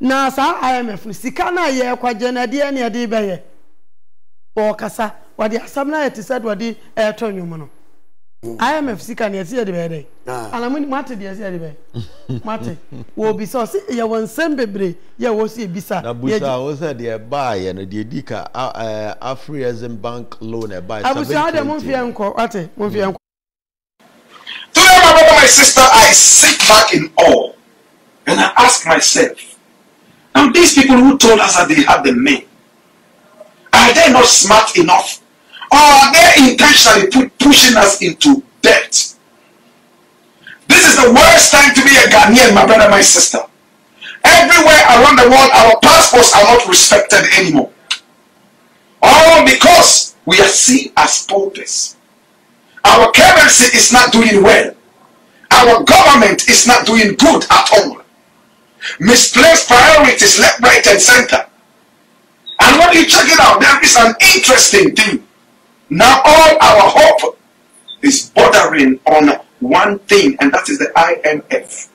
na sa IMF sika na ye kwaje na de ne de be ye o kasa wade asam na yete said wade to nwom no IMF sika na yete de be dey alamuni mate de yete de be mate wo bi so se ye won sembebre ye wo se bisa na busa wo se de buy no de dika Afrexim bank loan e buy 7. abusa de mon fie nko ate mon fie nko. Today, my brother, my sister, I sit back in awe and I ask myself, now these people who told us that they have the men, are they not smart enough? Or are they intentionally pushing us into debt? This is the worst time to be a Ghanaian, my brother, my sister. Everywhere around the world, our passports are not respected anymore. All because we are seen as paupers. Our currency is not doing well. Our government is not doing good at all. Misplaced priorities left, right, and center. And when you check it out, there is an interesting thing. Now all our hope is bordering on one thing, and that is the IMF.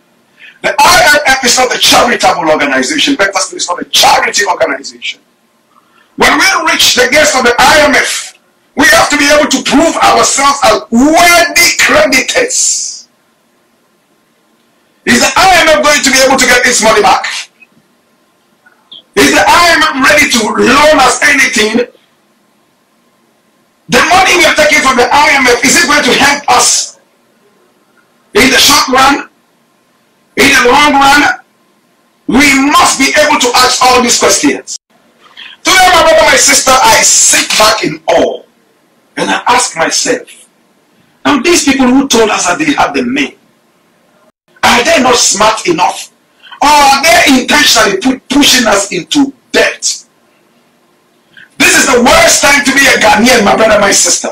The IMF is not a charitable organization. Better still, it's not a charity organization. When we reach the gates of the IMF, we have to be able to prove ourselves as worthy creditors. Is the IMF going to be able to get its money back? Is the IMF ready to loan us anything? The money we are taking from the IMF, is it going to help us in the short run? In the long run? We must be able to ask all these questions. Today, my brother, my sister, I sit back in awe and I ask myself, now these people who told us that they have the men, are they not smart enough? Or are they intentionally pushing us into debt? This is the worst time to be a Ghanaian, my brother, my sister.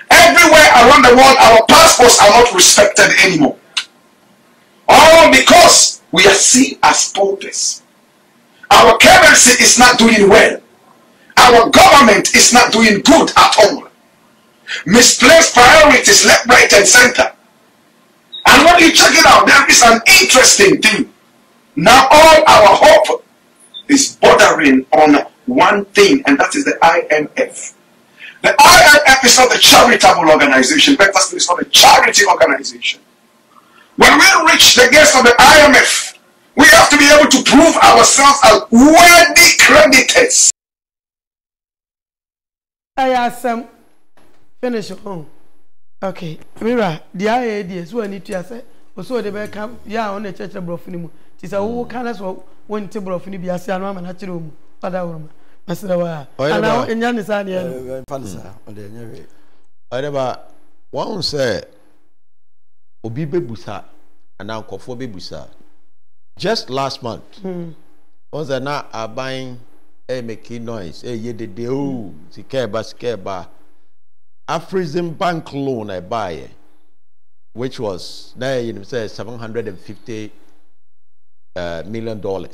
Everywhere around the world, our passports are not respected anymore. All because we are seen as paupers. Our currency is not doing well. Our government is not doing good at all. Misplaced priorities left, right, and center. And when you check it out, there is an interesting thing. Now all our hope is bordering on one thing, and that is the IMF. The IMF is not a charitable organization. Better still, it's not a charity organization. When we reach the gates of the IMF, we have to be able to prove ourselves as worthy creditors. I ask some finish home. Okay, Mira, the idea is when it is also the back ya on the church of Brofinimu. Tis a who can as well when table of Nibia and natural room. Other room. Master, and now in Yanisania, I never one say Obibe Busa and now Kofobe Busa. Just last month, was there not a buying a making noise? A ye de deo, Sikeba, Afrexim bank loan I buy, which was there in himself $750 million.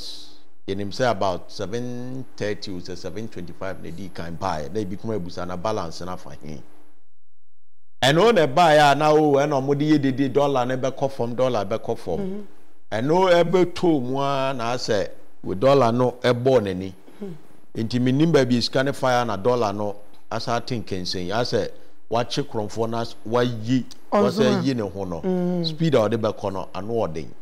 In himself about 730 to 725 they can buy. They become a busana balance enough for him. And on a buyer now and on modi the dollar never call from dollar back off from. And no ever 2 one I say with dollar no a born any. Inti minimum be scan fire na dollar no as I think can say I say what check from for us why ye was a ye no hono speed out the back corner and warding.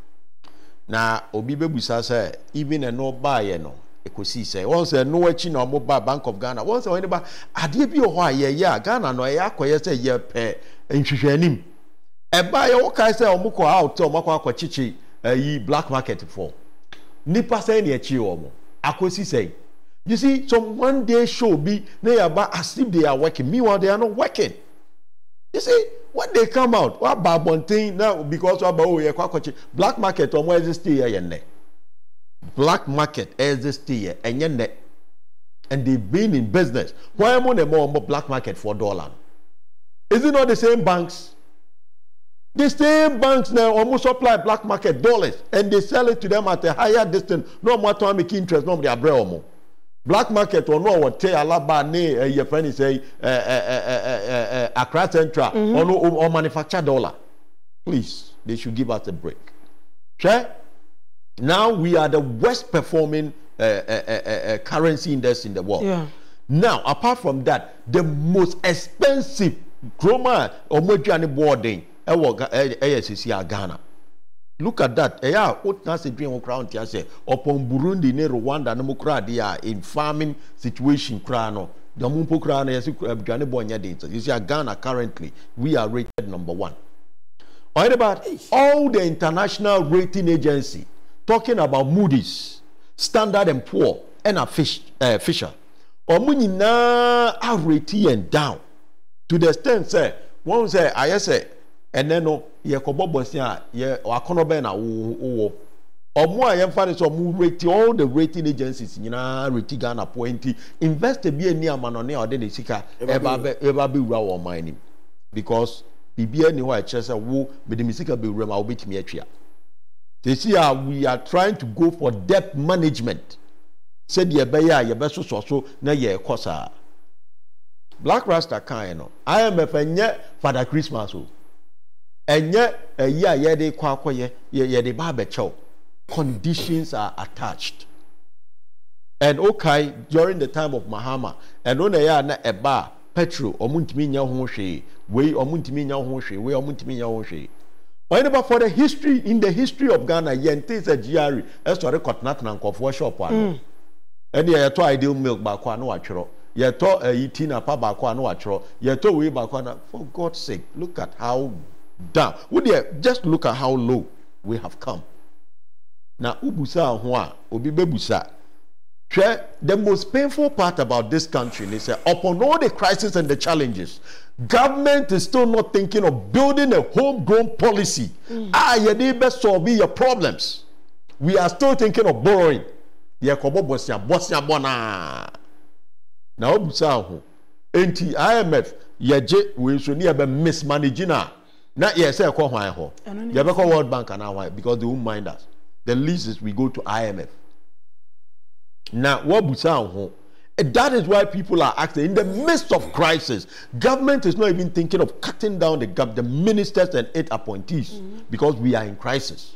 Na obi bebusa say even a no buy no ekosi say once no wachi na mobile Bank of Ghana once when ba ade bi ho aye ya Ghana no ya akoye say ye pe nhwehwe anim e ba ye wo kai say omukọ out omukọ akọchichi yi black market for nipa say na echi omo akosi say you see some one day show be na ya ba as if they are working meanwhile they are not working. You see, when they come out, what about one thing now? Because black market or more exist here, black market exists here, and they've been in business. Why am I more black market for $1? Is it not the same banks? The same banks now almost supply black market dollars, and they sell it to them at a higher distance. No more to make interest, no more. Black market or no what tell Alaba ne your friend say Accra Central or manufacture dollar. Please, they should give us a break. Okay? Now we are the worst performing currency index in the world. Yeah. Now, apart from that, the most expensive Groma or Mojani boarding ASCC Ghana. Look at that. Yeah, what na se dream crown tia say upon Burundi ne Rwanda no mukra dia in farming situation krano. The mumpo krano yesi Ghana bonya data. You see Ghana currently we are rated #1. What about all the international rating agency talking about Moody's, Standard & Poor, and a Fisher. Omunina are rating and down to the extent say one say I say and then no ye kobo bosia ye akonobe na wo omo ayemfa so mu rate all the rating agencies nyina rate Ghana point invest be ani amanone ode ne sika eba be wura wo man because bibia ni ho a kire say wo me de sika be wura ma wo betimi atwa. We are trying to go for debt management. Said ye be ya ye be so na ye kosa. Blakk Rasta kan no IMF enye Father Christmas o. Enye ya ye de kwa akoye ye de ba be chew. Conditions are attached. And okay, during the time of Mahama, and on ya na eba petrol omuntimi nya ho hwe, we omuntimi nya ho hwe, we omuntimi nya ho hwe. Whenever for the history, in the history of Ghana, yente is a GRE, as to record not an for shop one. And ye to ideal milk back one watcher, ye to a eating pa back one watcher, ye to way back one. For God's sake, look at how down. Would you just look at how low we have come? Now, Ubusa Hua, Obibebusa. The most painful part about this country is that upon all the crises and the challenges, government is still not thinking of building a homegrown policy. You need to solve your problems. We are still thinking of borrowing. Now, IMF, we should be mismanaging. Not yes, I call my home. You call World Bank and now because they won't mind us. The least is we go to IMF. Now, what that is why people are acting in the midst of crisis. Government is not even thinking of cutting down the ministers and 8 appointees because we are in crisis.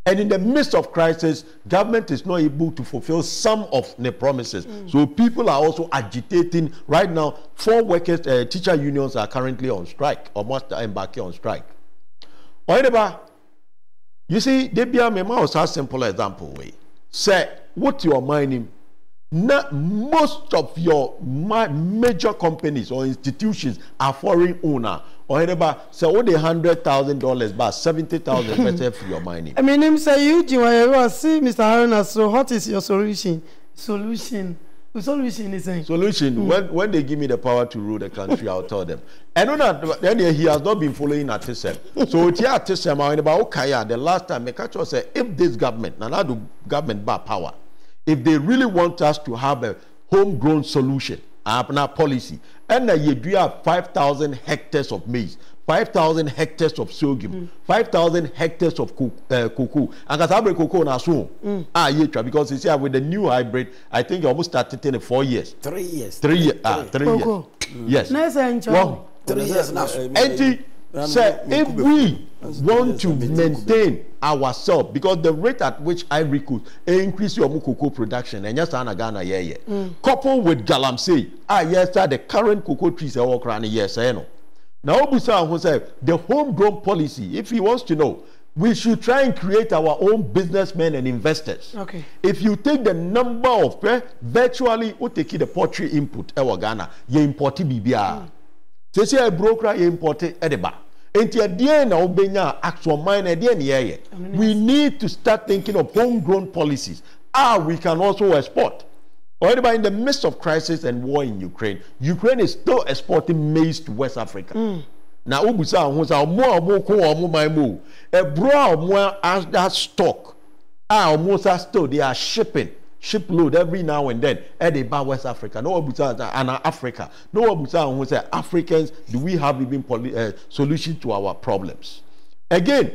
And in the midst of crisis, government is not able to fulfill some of the promises. So people are also agitating. Right now, 4 workers, teacher unions are currently on strike, or must embarking on strike. However, you see, they be a most simple example way. Say, what you are mining, not most of your major companies or institutions are foreign owner. Or whatever, so all the $100,000, but 70,000 better for your mining. I mean, him say you see, Mr. Haruna. So, what is your solution? The solution is saying. Solution. When they give me the power to rule the country, I'll tell them. And then he has not been following Artisem. So here Artisem, the last time I catch say if this government, now the government by power, if they really want us to have a homegrown solution, policy, and you do have 5,000 hectares of maize, 5,000 hectares of sorghum, 5,000 hectares of cocoa. And because hybrid cocoa now soon. Because you see with the new hybrid, I think you almost started in 4 years. 3 years. 3 years. 3 years. Yes. Well, 3 years now. If we want to maintain ourselves, because the rate at which Ivory Coast increase your cocoa production, and yes, Ghana, coupled with galamsey, yes, the current cocoa trees are all crying, yes, I know. Now, Obusa who said the homegrown policy, if he wants to know, we should try and create our own businessmen and investors. Okay. If you take the number of virtually, you take the poultry input, Ghana, you import BBR. So say a broker you import Edeba. Actual mine we need to start thinking of homegrown policies. We can also export. Or in the midst of crisis and war in Ukraine, Ukraine is still exporting maize to West Africa. Now, Ubusa who's our more a bro more as that stock. Almost still they are shipping shipload every now and then at the West Africa. No Ubusa and Africa. No Ubusa who say Africans, do we have even solution to our problems? Again,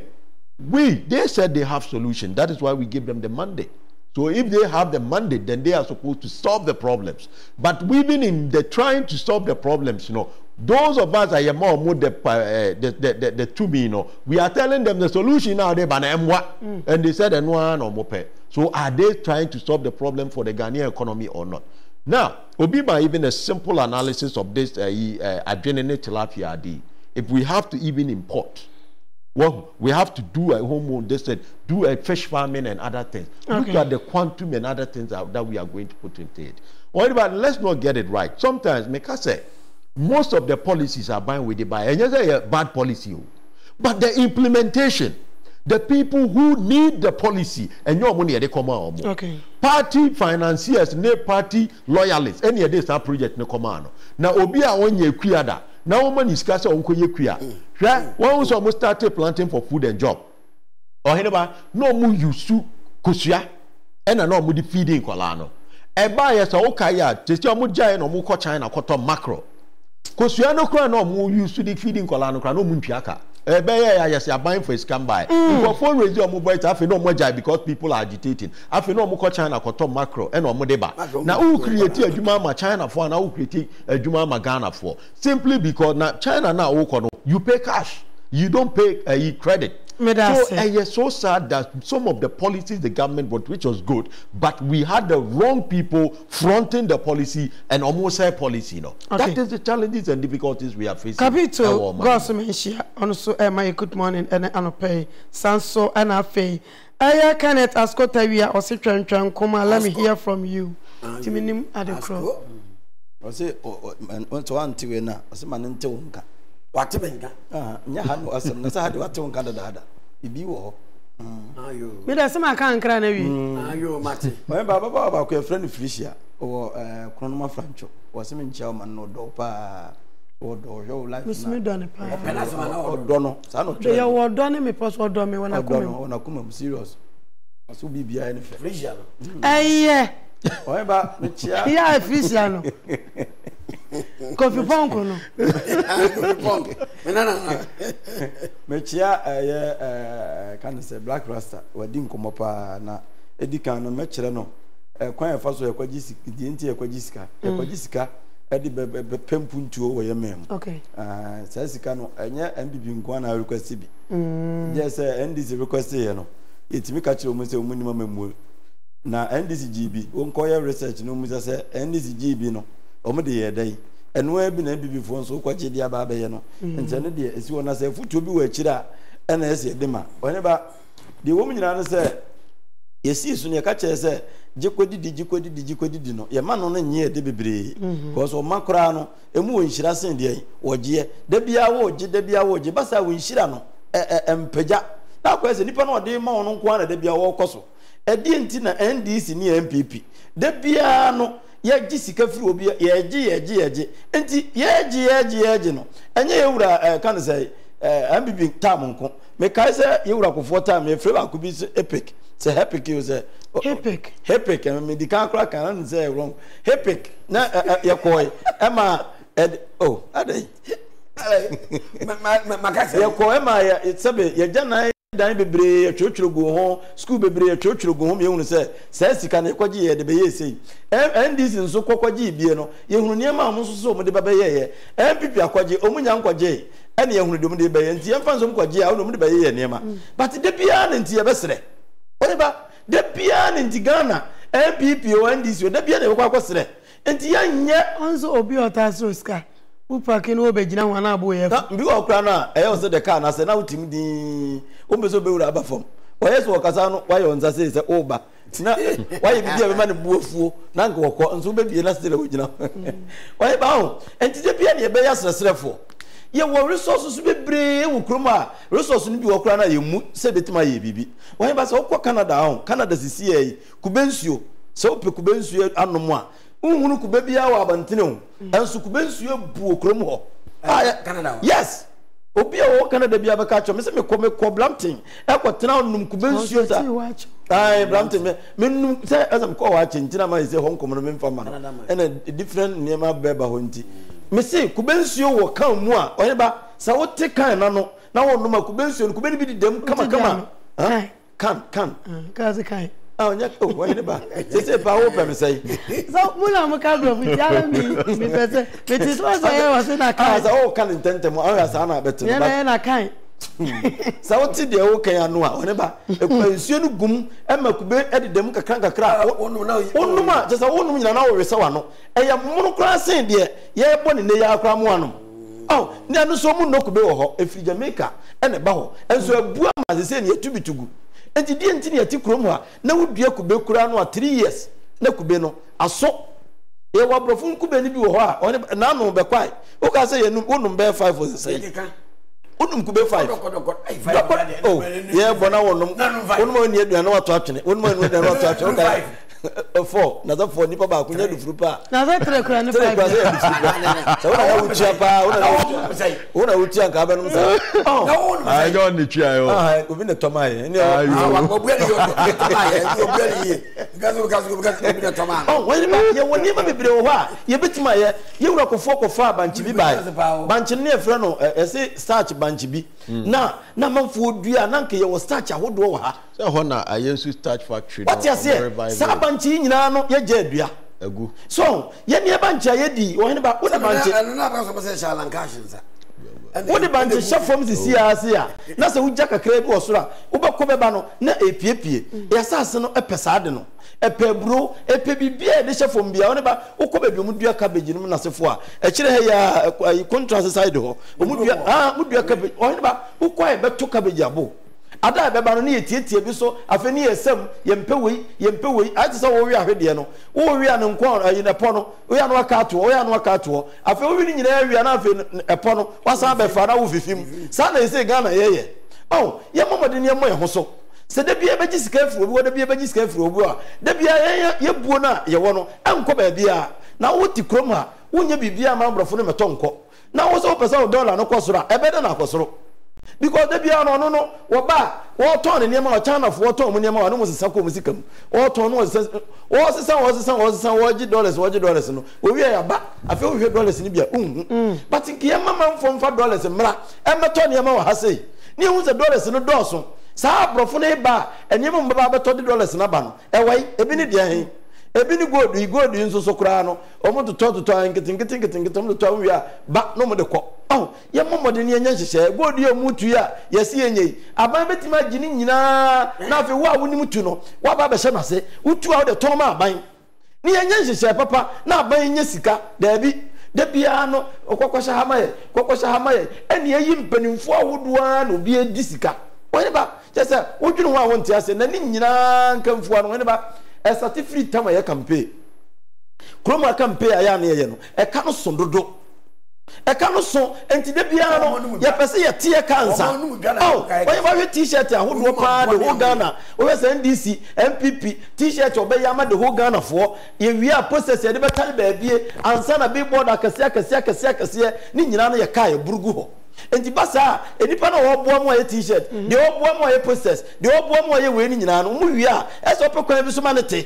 they said they have solution. That is why we give them the mandate. So if they have the mandate, then they are supposed to solve the problems. But we've been in the trying to solve the problems, those of us are more the two me, we are telling them the solution now, and they said, and one or more pay. So are they trying to solve the problem for the Ghanaian economy or not? Now, Obiba, even a simple analysis of this adrenaline tilapia, if we have to even import, well, we have to do a hormone, they said, do a fish farming and other things. Okay. Look at the quantum and other things that we are going to put into it. Or about, let's not get it right. Sometimes, make us say, most of the policies are buying with the buy, and it's a bad policy. But the implementation, the people who need the policy, and your money they come out. Okay. Party financiers, party loyalists, any of this project no come. Now, Obia on ye kuyada. Now, woman is cast on kuya. One was almost started planting for food and job. Or anybody, no more use kusia, and no more feeding kolano. A buyer so okaya, just your muja no more China, cotton macro. Kusia no cry no more use to the feeding kolano, no mumpiaka. Yes, you're buying for a scam buy. For 4 reasons, your mobile I feel no more because people are agitating. I feel no more China, cotton macro, and no more deba. Now, who create a Juma China for, now who create a Juma Ghana for? Simply because now China now you pay cash, you don't pay credit. So it's so sad that some of the policies the government brought, which was good, but we had the wrong people fronting the policy and almost a policy. You know, that is the challenges and difficulties we are facing. Capito, Gossamenshia, also, my good morning, and Anope, Sanso, and Afe. I cannot ask what we are or sit and come. Let me hear from you. Timinim at the crow. I say, and to Antiwena, as a man in Tonka. What to make? Yahan was a had what to Canada. If you are, you. But some I can't cry. You, Matty. My Baba, a friend Felicia or Chronoma Francho was him in Chairman no dopa or your life. Miss Medon, or Dono, son of Jay, or Donny, me post or Domi when I come serious. I should be behind Felicia. Eh, yeah, yeah, Feliciano. Coffee Ponko, no. Mechia, can say Black Rasta, or didn't come up na Edican no Mechano, a quite fast or Quajisic, the Intia Quajisica, a Quajisica, Eddie Pempuntu or your mem. Okay. Sassicano, and yeah, and be Guana requested. Yes, and this request, you know. It's me catch almost a minimum. Now, and this GB, won't call your research, no, Mr. Say, and this GB, no. Omede day and we have been able before so kwache dia baba ye no ntene de esi wona say futu bi wa chira na ese dema whenever the woman na say yesi su ne ka che say jikodidi no ye ma no nye de bebre because o makora no emu wo nhira sen de woje da bia woje basa wo nhira no empagya na kwa se nipa no de ma ono nko na da bia wo koso edi enti na NDC ni MPP da bia no ye gisika firi obi ye enti ye no enye yewura kan say ambibi tam nko me kai say yewura kofo tam me firi ba ko bi epic say epic you say epic me di kan kra kan say wrong epic na ye koy ema oh adai makase ye koy ema ye sebe ye jana dan bebre atwotworo go ho school bebre atwotworo go ho me hunu se sika na ekwaji ye de be ye sei NDC nso kwakwaji bie no ye hunu niam a nso so mo de baba ye MPP akwaji omunya nkwaje ene ye hunu de mo de be ye nti ye mfa nso nkwaje a mo de be ye niam but de bia na nti ye besere oniba de bia na nti Ghana MPP o NDC de bia na kwakosere nti ye nye onzo obi otasro ska upake no obegina wana abo ye mbi okra na e yo se de ka na se na utim di o meso be wura abafom o yeso okasa no wa yo nza se oba na wa ye bibia be ma ne buofuo na nka wokọ nso be bie na se le wogina wa ye ba ho enti de bia ne be ya sresrefo ye wo resources be bre wo krom a resources no bi okra na ye mu se betima ye bibi wa ye ba se okọ Canada ho Canada sisi ye kubensuo se ope kubensuo anomo a unhunu kube bia wa abantene ho enso kubensuo bu okrom ho Canada yes obi a wo Canada bia beka cho me se me ko Blampton e ko tena num kubensuo sa ai Blampton me num se azam ko wa chinchina ma se Hong Kong no me mfa ma and different niema beba ho nti me se kubensuo wo kan mu a onye ba sa wo te kan na no na wo num kubensuo kubeni bi di dem kama kan kaze kan ah nya oh wani ba se pa wo pem sei so muna muka bro mi ya mi pese me ti so say wa se na kan sa o kan intente mo ah sa na betu ba na kan sa wo ti de o kan anu a wani ba nsuo no gum emakube ededem kakra onu ma je sa onu nyina na wo wese wa no eya munu kra sen de ye bo ne ya akra mo anu oh ni anu so mu nokube wo ho efiri Jamaica ene ba ho enso abua ma se ne yetubitugu enti die enti ne yati krom ha na wudua kube kura no 3 years na kube no aso ye wa brofun kube ni bi wo ho a oni na no be kwai o ka se ye nu onum be 5 o se onum kube 5 oh ye bona wonum onum ni aduan na wato atwene onum ni aduan na wato atwene okay 4 na za 4 nipa ba kunya du frupa na za 3 kura ni 5 so una utia pa una utia ka ba no sa oh I don't need you ah obi na toma ye ni wa obi ni toma ye obi ni gazo obi na toma oh wani ba ye woni ba bebre wo ha ye betima ye wura kofo abanchi bi ba banchi ne efre no ese starch banchi bi na manfo dua na nke ye wo starch ahodo wo ha so ho na ayensu starch factory what you say sa banchi nyina no ye je adua agu so ye ne banchi ayedi wo ne ba wo banchi na ba so se shalan kashin sa wo de banchi shafom sisi asia na se wuja kakra bi wo sora wo be ko be ba no na epiepie ya sase no epesade no epebro epebibia de shafom bia wo ne ba wo ko be bi mu dua cabbage no na sefo a e kire he ya contrast side ho mu dua cabbage wo ne ba wo ko e be to cabbage abo ada beba no ne yetietie bi so afa ne yesam yempe wei ati so wo wi ahwede no wo wi an nko ayi na po no wo ya no aka ato afa wo wi ni nyina wi na afa epo no wasa be fa na wo fifim sa na ese Ghana yeye oh ye momode ne mo ye ho so se de bia beji sika furu obi wo de bia beji sika furu obi a de bia ye buo na ye wo no enko ba bia na wo ti krom ha wo nya bibia ma mbrofo no meto nko na wo so pesa $1 no kosoro ebede na kosoro because the piano no what turn in your China for what when your mother was a musicum or turn was $1 no we are back I feel $1 in Libya but in Kiamma from $5 and Mra and Matoni Yama has say near $1 in a dozen sa profane ba and you remember $20 in a ban away a minute there ebini go do nso so kra no omo to getting to town we are back no mo de ko oh ye momode ne anya hyehyɛ go do mutu ya yesi enyi aban betima gini nyina na afi wo a woni mutu no wa ba be hye no ase utu a wo de ton ma aban ne anya hyehyɛ papa na aban nya sika da bia no okokosha hamaye eni ayi mpanimfo awodoa no bi edi sika woni ba kyese wodwunu ho a wonte ase na ni nyina nkamfo no woni ba a certificate time ya campaign kroma campaign aya na ye no e ka no sondodo e ka no so enti de bia no ya pese ye tie cancer oh when you wear t-shirt ahodo pa the whole Ghana o we say NDC MPP t-shirt obeya ma the whole Ghana for ye wi a process ye de betale ba bie ansa na billboard akase ni nyina no ye ka ye burugu ho enti basa enipa na wo boa mo ye t-shirt de wo boa mo ye process de wo boa mo ye we ni nyina no mu wi a eso opekwan bi so ma nete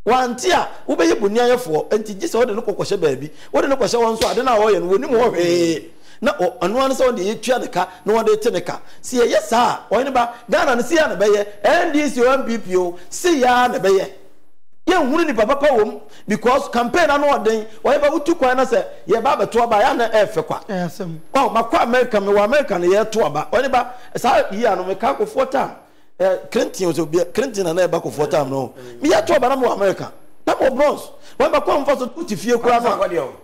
wanti a wo be ye buni ayefo enti gise wo de no kokoshe baabi wo de no kokoshe won so ade na wo ye no woni mo hwe na anu an so wo de ye tua de ka na wo de te ne ka si ye sa wo ne ba Ghana no si ya na be ye NDC o MPP o si ya na be ye ye hunu ni papa wom because campaign anu oden wo ye ba utu kwan na se ye ba beto ba ya na efe kwa esem oh makwa America me wa America na ye to ba wo ne ba sa yi anu me ka ko fota Clinton so be Clinton na e ba ko fota no me ya to ba na mo America na mo bronze wo ba kwa mfa so utifie kura no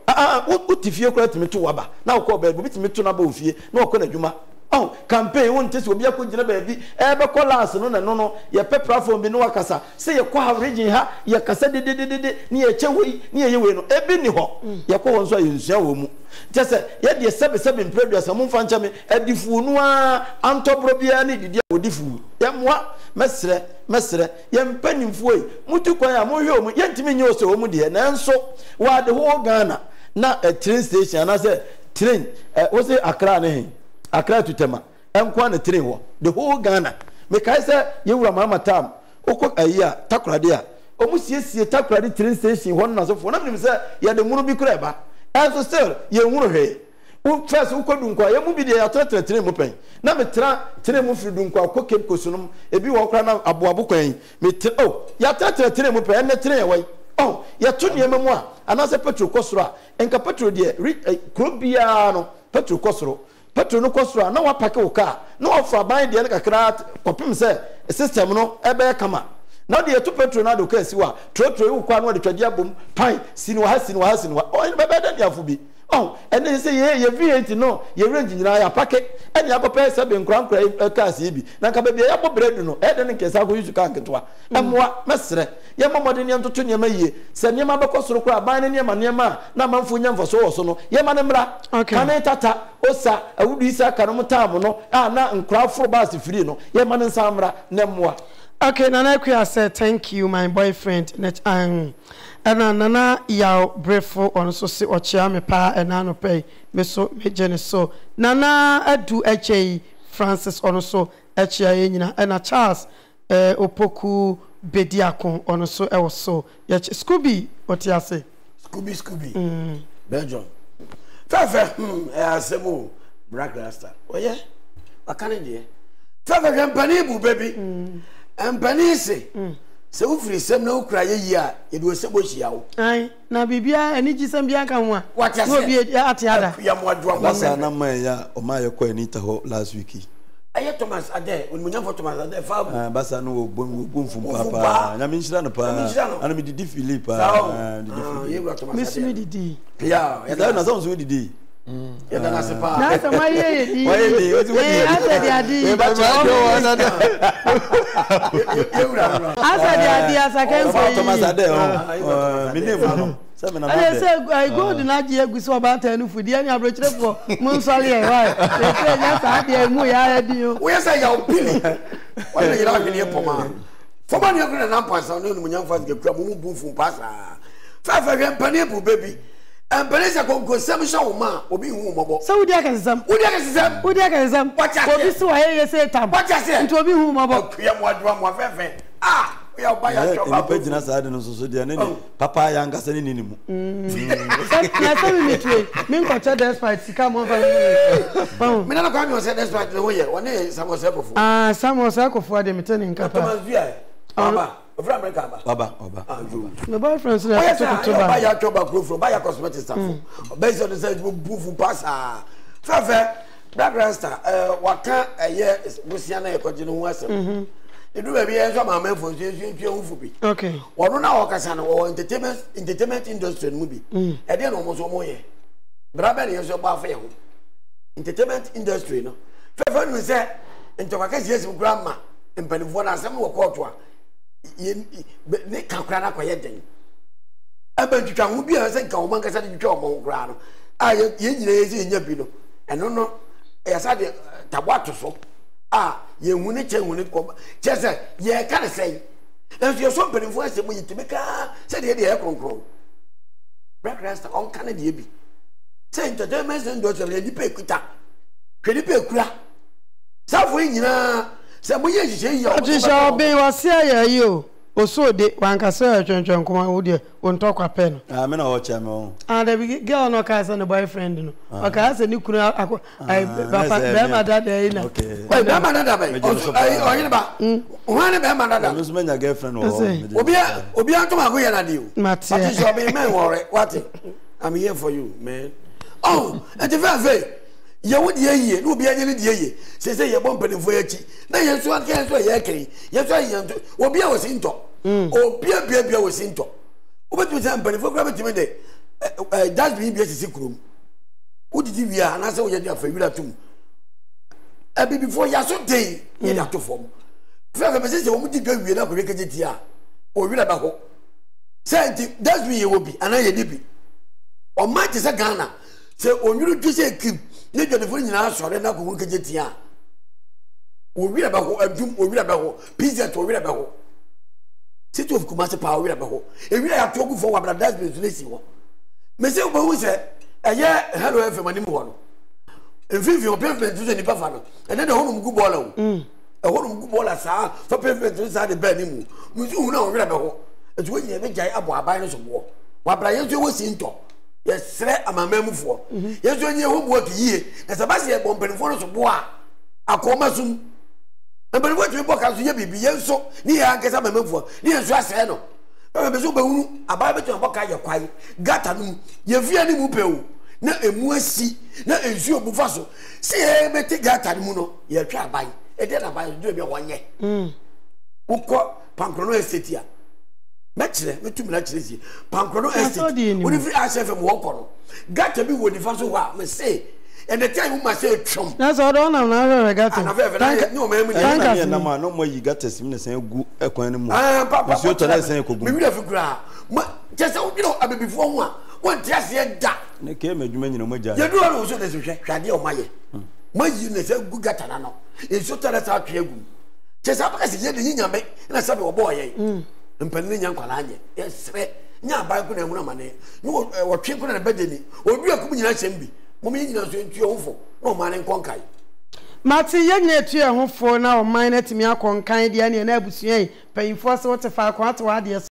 utifie kura timi to wa ba na ko ba bi timi to na ba ofie na ko na dwuma oh campaign won tese obi akogina ba bi e be collapse no no ye pe platform bi no wakasa se ye kwa region ha ye kasa de ni ye chewei ni ye we no ebi ni ho ye ko won so ye nsua wo mu tese ye de sebe produce mo mfa ncha me adifu no a antobro bia ni didi odifu ye moa mesre ye mpanimfo yi mutu kwan a mo hwe omu ye ntimi nye ose omu de na nso wa de ho Ghana na a train station na se train wo se Accra na he Accra to Tema enkwa na train wo the whole Ghana me kai say ye wura mama tam okọ ayia takrade a omu siesie takrade train station ho na so fo na me say ye de munu bi kura ba and so still ye nwuru he wo first wo kodu nkwa ye mu bi de ya tire mu pen na me tire mu firi du nkwa ko kem kosunum ebi wo kra na aboabo kwan me ya tire mu pen na tire ye wai ya tu ne mu a anase petrol kosoro a enka petrol de krobia no petrol kosoro petrol no kosoro na wa pack wo car na wa fra ban de na kakra kopim se system no ebe kama na de to petrol na do ka si wa trotro wo kwa no de twade abom pan sini wa bebe da dia fu bi and then say ye V8 no ye range nyina ya packet and ya papa se be nkran cars ye bi na ka be ya bo bread no e de nkesa ko use ka nketwa emwa mesre ye mamode ne ntoto ne maye se ne ma be kosoro kra ban ne ma na manfo nya mfo so wo so no ye ma ne mra kan tata osa awudu isa kanom tam no na nkran fro bus free no ye ma ne nsamra ne mwa. Okay, Nana Kuya said thank you, my boyfriend. And Nana Yao Brefo on so si ochia me pa and ano pay me so me jene so Nana adu HA Francis on so HA nyina and Charles Opoku Bediakon on so e was so Scooby what you say Scooby Belgium Fafa asemo Blakk Rasta oh yeah akane de Fafa company bu baby Empani se se wo firi sem na wo kra ye yi a ye do sebo hia wo ai na bibia ani gisem bia kan ho a no bi ate ada ya mo adwa basa na man ya o ma ye ko anita ho last week aye Thomas Ade on munya for Thomas Ade fa basa no wo bonfum papa na me nshira no pa ana me didi Philip Miss me didi ya da na so so didi ya da na se pa na se ma ye di asa di adi asa di adi asa kan so Thomas Ade me name no I say I go to Nigeria go so about 10 food any abrochire for mun sori e why they say yes ade mu ya adi o we say ya opili why you not really poma for man you go na pasa no mu nyam fast ge kura mu bunfu pasa fa ge mpane bu baby mpane se ko sem sha wo ma obi hu mobo so udi aka sesam obi so aye say tam nti obi hu mobo ya mo adwa mo afefe we are by your job page na side no so dia ne papa ya ngasa ne ni mu na so me tue me nko cha despite sika mo fa me na kwa me say despite no ye woni samosa kofo samosa kofo de metani nkapa Thomas via baba from America baba my boyfriend say to buy your job from buy your cosmetic stuff based on the say bufu pass fa Blakk Rasta waka eye busia na ekoje no ho asem edu ba bi enso ma men fo so fu bi okay wono na okasa no entertainment industry no bi e de no mo so mo ye brabe ne so ba fa ye ho entertainment industry no fa no say ntokaka yes grandma empanifo na asem wo court a ne kakra na kwaye den aba twitwa ho bi a se nka wo man kasa de twitwa wo kra no ye nyina ye se nya bi no eno no ya sa de tabwato so ye huni che huni ko che se ye ka ne sei enso ye so mpanifo asem yitimeka se de ye kronkron Blakk Rasta on kan de bi se entertainment industry ni pe kuta kwedi pe kura safo nyina se mo ye hihye yi o sha obi wase ayi o oso de wankasa twentwen kuma wo de ontokwa pe no me na wo cha me o the big girl no ka say no boyfriend no o ka say ni kunu papa be ma dada yi na okay be ma dada be o yin ba o ne be ma dada no so menya girlfriend wo obi anto ma go ye na de o mate so be men worry what I'm here for you man and the very ye wo de yeye no obi anye ne de yeye se se ye bom panifo yachi na ye so aka so ye kan ye so ye nto obi a wosinto obi a bia wosinto obetu se panifo kra betime de just be bia sisi krom udidi wia na se wo ye de afa wira tum abi before ya so dey ye da to form fa fa se wo mu di ga wie na ko keje ti a o wira ba ho se just be ye wo bi ana ye de bi o ma ti se Ghana se onwuru tu se kim ne jodefo nyina sore na ko keje ti a o wira ba ho adum o wira ba ho pizza to wira ba ho city of Kumasi pa o wira ba ho e wira ya to ku fo wa bra das be so si wo me se o ba hu se eye hello FM ani mo no enfifi o pavement tu se ni pa fa no ene de honum gu bola o honum gu bola sa fa pavement tu sa de ba ni mu mu su hu na o wira ba ho etu wo nyina be jai abo aban no so bo wa bra ye so wo si nto yɛsrɛ amamamufo yɛso nye homework yie na sabase yɛ bompenfo no so boa akoma sum mpenfo tumi bɔ ka so yɛ bibi yɛnso ni yɛ ankasa amamamufo ni yɛnso asɛ no beso behunu aba beto bɔ ka yɛ kwai gata no yɛfia ni mu pew na emu asi na ensu obufa so se yɛ beti gata no mu no yɛtwa aban ɛde na aban do bi wɔnyɛ ukɔ pankrono estate a mɛkyerɛ mɛtumi na kyerɛ sie pankrono estate woni free HFM wɔkɔ no gata bi wɔ nifa so hɔ a me say and the time must say twom na so do na na gata na fe no ma mu ya na ma no mo yi gata sim na san gu ekwan no mu papa so to na san ekogu me wi afukura ma kyesa wo dino abebifo ho a won ti ase da ne ke madwuma nyina mo gya ye do no so de so hwade o maye ma yi na san gu gata na no e so tara sa twa gu kyesa ba ka se ye de nyame na sabe wo boy ye mpanni nya nkwala anye yesre nya ba ku na mu na mane no wo twe ku na bedeni odu akum nyina hyem bi mom yi nyina so entu ohofo na o mane nkonkai mate ye nyina etu ehofo na o mane na timi akonkan de na abusua yi payinfo se wote fa akon ato ade